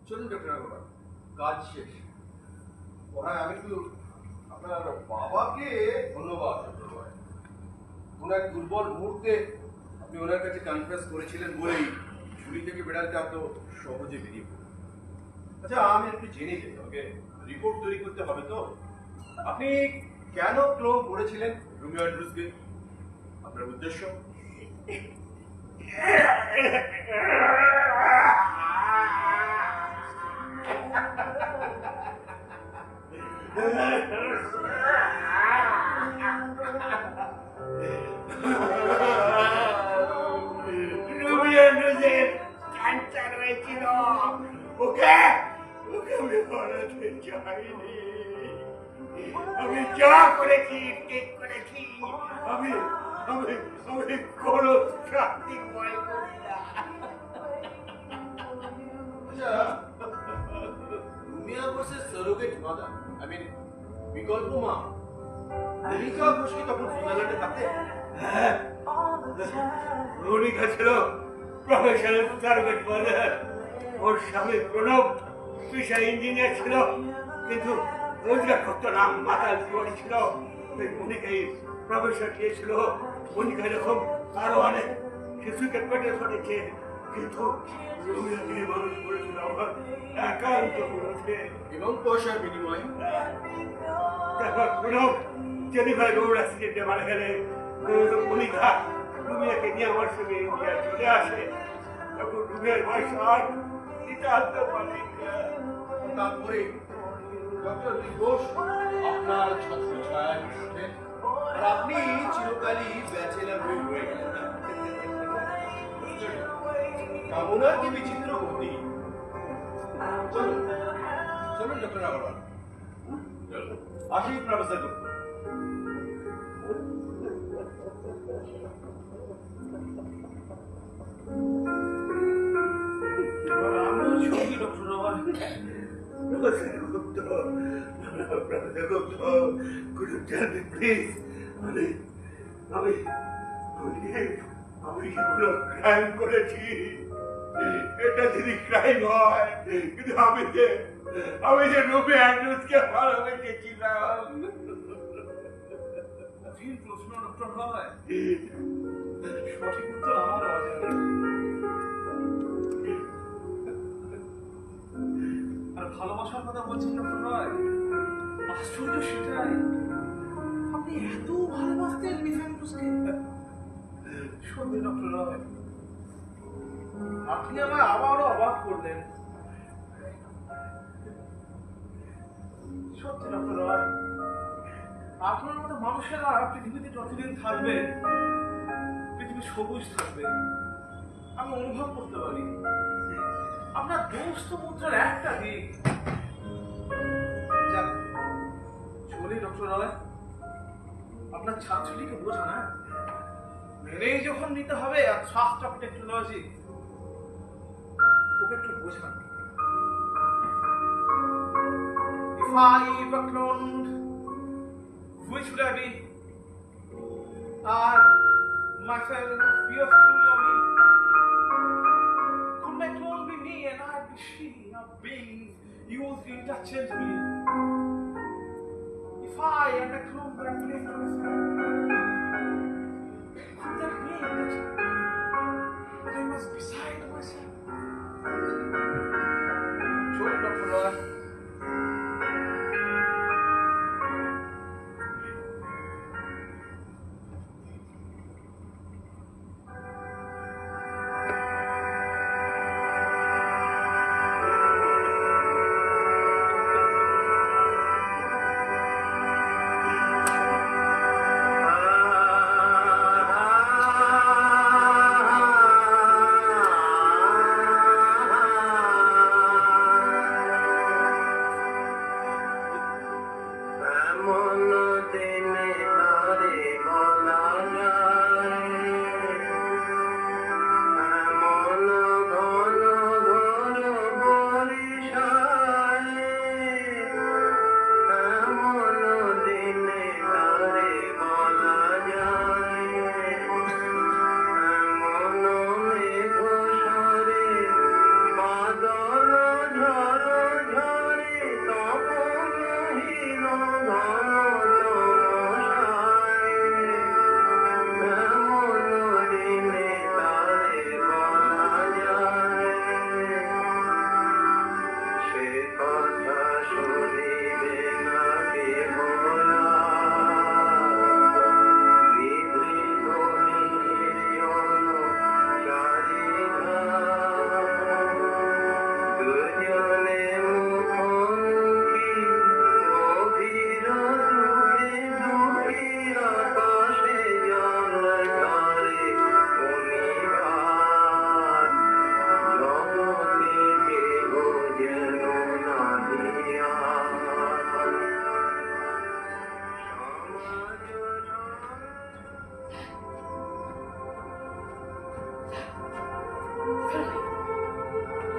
চলুন ডক্টর আগরওয়াল, কাজ শেষ। ওরা আমি শুধু আপনার বাবাকে ধন্যবাদ ডক্টর রয়। ওনার দুর্বল মুহূর্তে আপনি ওনার কাছে কনফারেন্স করেছিলেন বলেই ঝুলি থেকে বেড়ালটা এত সহজে বেরিয়ে পড়ল। আচ্ছা, আমি একটু জেনে যাই, আমাকে রিপোর্ট তৈরি করতে হবে তো। আপনি কেন ক্লোন করেছিলেন রোমিও অ্যান্ড্রুজকে? আপনার উদ্দেশ্য? ক্যান্সার হয়েছিল, ওকে ওকে আমি হারাতে চাইনি। আমি যা করেছি ঠিক করেছি। আমি আমি আমি কোনো শান্তি ভয় করি না। আচ্ছা, রুমিয়া ঘোষের সারোগেট মাদার, আই মিন বিকল্প মা মনিকা ঘোষ কি তখন সুইজারল্যান্ডে থাকতে? মনিকা ছিল প্রফেশনাল সার্ভেন্ট মাদার। ওর স্বামী প্রণব পেশায় ইঞ্জিনিয়ার ছিল, কিন্তু রোজগার করতো না, মাতাল জীবনী ছিল। ওই মনিকাই প্রফেসর দিয়েছিল। মনিকা এরকম আরো অনেক শিশুকে পেটে ধরেছে, কিন্তু রুমিয়াকে মানুষ করেছিল আমার একান্ত করেছে। এবং পয়সার বিনিময়ে তারপর প্রণব জেনিফার রোড অ্যাক্সিডেন্টে মারা গেলে মনিকা রুমিয়াকে নিয়ে আমার সঙ্গে ইন্ডিয়া চলে আসে। তখন রুমিয়ার বয়স আর নিতান্ত পারি না। তারপরে ডক্টর ঘোষ আপনার ছত্র ছায়ায় ওঠেন, আর আপনি চিরকালই ব্যাচেলার হয়ে রয়ে গেলেন। কামনার কি বিচিত্র গতি! চলুন চলুন ডক্টর আগরওয়াল, আসি প্রফেসর গুপ্ত। আমিও ছবি ডক্টর রয়। আমি কি কোনো ক্রাইম করেছি? এটা যদি ক্রাইম হয়, কিন্তু আমি যে রুমি অ্যান্ড্রুজকে ভালোবেসেছিলাম। কঠিন প্রশ্ন ডক্টর রয়, সঠিক উত্তর আমার অজানা। আর ভালোবাসার কথা বলছেন ডক্টর রয়, আশ্চর্য সেটাই, আপনি এত ভালোবাসতেন মিস অ্যান্ড্রুজকে। সত্যি ডক্টর রয়, আপনি আমায় আবারও অবাক করলেন। সত্যি ডক্টর রয়, আপনার মতো মানুষেরা পৃথিবীতে যতদিন থাকবে, পৃথিবী সবুজ থাকবে, আমি অনুভব করতে পারি। আপনার দোষ তো মুদ্রার একটা দিক। যাক, চলি ডক্টর রয়, আপনার ছাত্রীকে বোঝা না, মেনেই যখন নিতে হবে আর ট্রাস্ট অফ টেকনোলজি, ওকে একটু বোঝান। If I were cloned, which would I be? Myself, yours truly. Could my clone be me and I be she, a being used interchangeably? If I and a clone were placed on a sky, could that mean that I was beside myself? Sure, Dr. Roy.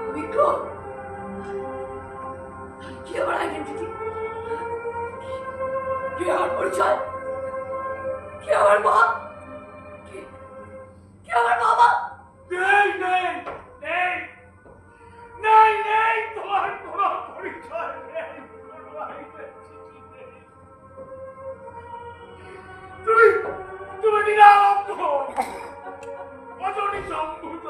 আমি কোন? কি আমার identity? কি আমার পরিচয়? কি আমার মা? কি আমার বাবা? নেই নেই নেই নেই নেই তোমার কোনো পরিচয় নেই, কোনো আইডেন্টিটি নেই। তুমি তুমি নিরাপদ অজনী সম্ভূত।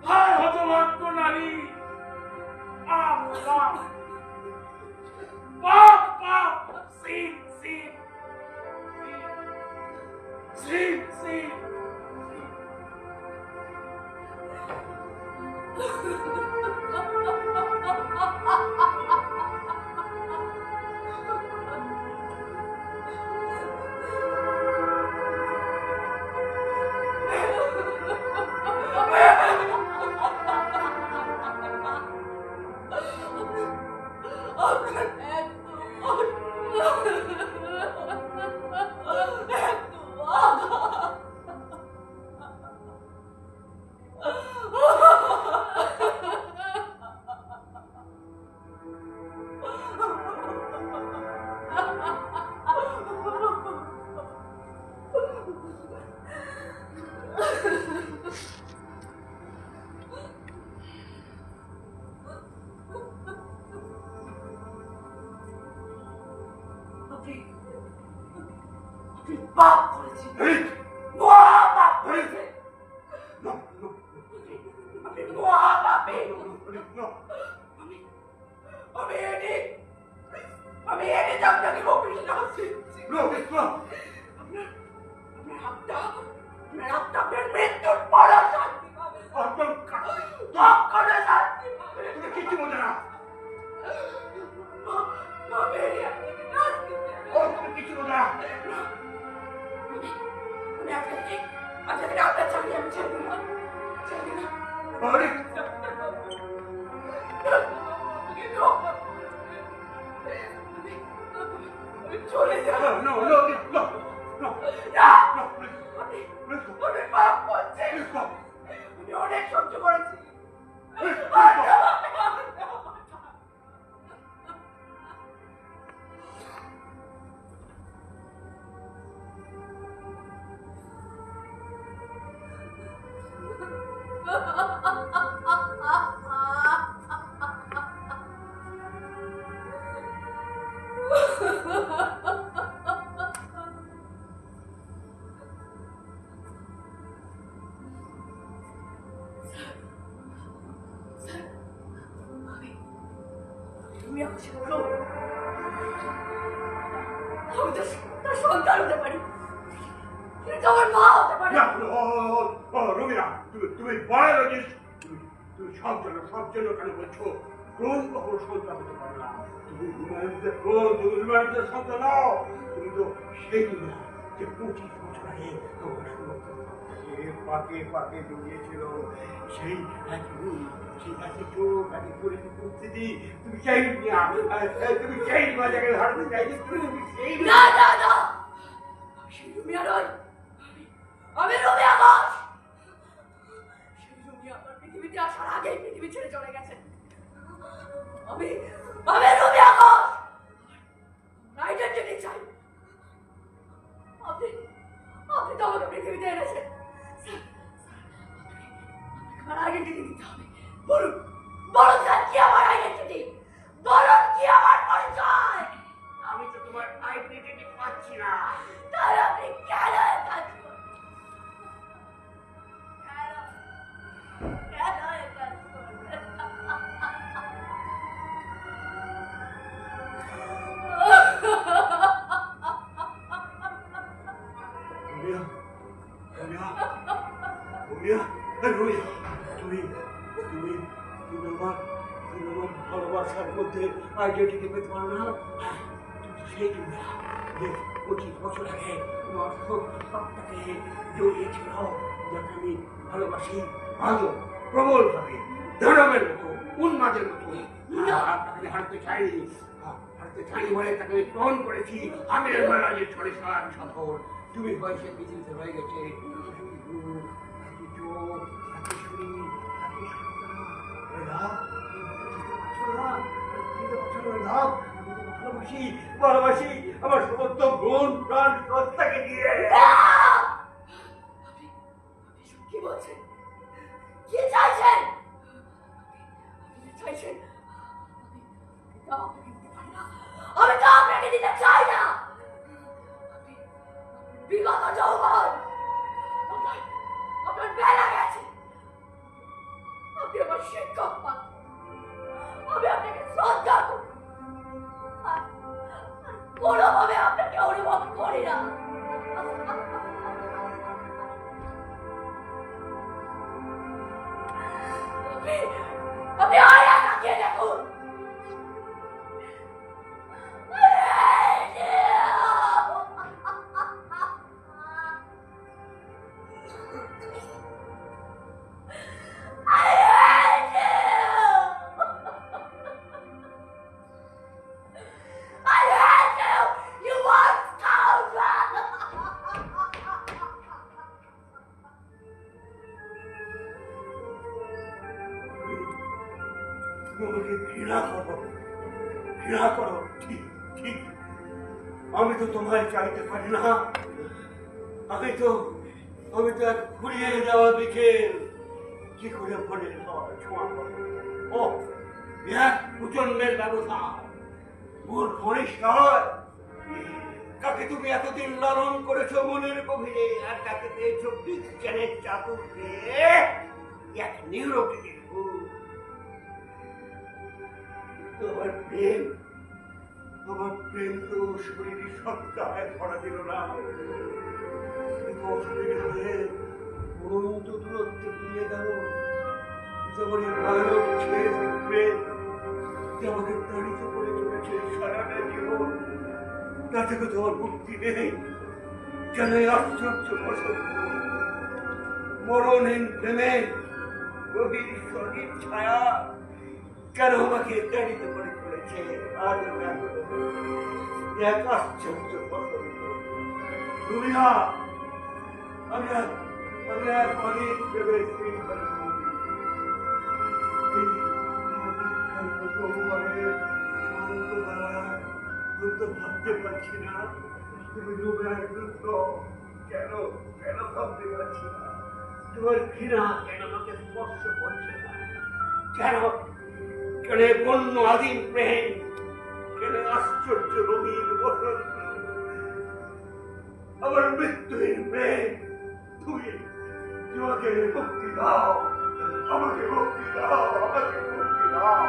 হায় হতভাগ্য নারী, পাপ পাপ পাপ পাপ, সিন সিন সিন সিন। আপনি পাপ করেছেন, মহা পাপ করেছেন। আপনি মহা পাপী। আমি এটি আপনাকে অভিশাপ দিচ্ছি। আপনার আপনার মৃত্যুর পরও শান্তি পাবে, কখনো শান্তি পাবে না। কিছু বোঝে না, আমি আপনাকে শান্তি দেব। তুমি কিছু বোঝে না। আমি আপনাকে আপনার চাকরি আমি ছেড়ে দিলাম, ছেড়ে দিলাম। আরে চলে যাও। no, no, no, no, না, no, আমি পাপ করছি। no. আমি অনেক সহ্য করেছি। তুমি আমার সাথে আমি তার সন্তান হতে পারি, কিন্তু আমার মা হতে পারি না। রুমিনা, তুমি বায়োলজিস্ট, তুমি সব জন্য কেন বলছো? ক্লোন কখনো সন্তান হতে পারে না। তুমি রুমায়ুদের ক্লোন, তুমি রুমায়ুদের সন্তান নও। তুমি তো সেই রুমিনা যে 25 বছর আগে তোমার পাকে পাকে জড়িয়েছিল। সেই একই চোখ, একই পরিস্থিতি। তুমি সেই রুমিয়া, তুমি সেই রুমিয়া জায়গায় হারতে চাইছি। তুমি সেই না না না, সেই রুমিয়া নয়, আমি রুমিয়া ঘোষ। সেই রুমিয়া আমার পৃথিবীতে আসার আগেই পৃথিবী ছেড়ে চলে গেছে। আমি রুমিয়া ঘোষ। আইডেন্টিটি চাই। আপনি তো আমাকে পৃথিবীতে এনেছেন। আমার আইডেন্টিটি দিতে হবে। বলুন বলুন স্যার, কি আমার আইডেন্টিটি? বলুন কি আমার পরিচয়? আমি তো তোমার আইডেন্টিটি পাচ্ছি না। তাই আপনি কেন এ কাজ করছেন? কেন এ কাজ করছেন? রুমিয়া, রুমিয়া, রুমিয়া, তুমি তুমি তুমি আমার ভালোবাসার মধ্যে আইডেন্টিটি পেতে পারো না। তুমি তো সেই রুমিয়া যে 25 বছর আগে তোমার সবটাকে জড়িয়েছিল, যাকে আমি ভালোবাসি ভালো প্রবলভাবে, ধরমের মতো, উন্মাদের মতো। তাকে হারতে চাইনি, বলে তাকে গ্রহণ করেছি। আমি মেলা যে ছড়ে সারা সফর। তুমি বয়সে পৃথিবীতে হয়ে গেছে, সব ভালোবাসি ভালোবাসি আমার সমস্ত গুণ প্রাণ সত্তাকে দিয়ে। আপনি কি বলছেন? কি চাইছেন? আপনি চাইছেন? আমি তো আপনাকে দিতে চাই না। বিগত যৌবন আপনার বেলা গেছে। আপনি আমার শিক্ষক পান, আমি আপনাকে শ্রদ্ধা করি, কোনোভাবে আপনাকে অনুভব করি না। আপনি আয়না তাকিয়ে দেখুন। তোমাকে ঘৃণা করো, ঠিক ঠিক। আমি তো তোমায় চাইতে পারি না। আমি তো এক ফুরিয়ে যাওয়া বিকেল কি করে মনের হয় ছোঁয়া করো। ও এক প্রচন্ডের ব্যবস্থা মোর পরিষ্কার। কাকে তুমি এতদিন লালন করেছো মনের গভীরে, আর কাকে পেয়েছো বিজ্ঞানের চাতুর পেয়ে এক নিউরোটিকের ভুল। আমার প্রেম তো শরীরের সত্তায় ধরা দিল না, অশরীর হয়ে অনন্ত দূরত্বে ফিরে গেল। যেমন ভয়ানক শেষ প্রেম যে আমাকে তাড়িত করে চলেছে সারাটা জীবন, তা থেকে তো আমার মুক্তি নেই। কেন আশ্চর্য পছন্দ মরণহীন প্রেমে গভীর স্বর্গের ছায়া কেন আমাকে তাড়িত করে চলেছে। আজ এক আশ্চর্য পছন্দ দুনিয়া। আমি এক অনেক প্রেমের শৃঙ্খল ভাবতে পারছি না তুমি কেন ভাবতে পারছি না। তোমার ঘৃণা কেন আমাকে স্পর্শ করছে না। কেন বন্য আদিম প্রেম, কেন আশ্চর্য রঙিন বসন্ত, আমার মৃত্যুহীন প্রেম। তুমি আমাকে মুক্তি দাও, আমাকে মুক্তি দাও, আমাকে মুক্তি দাও।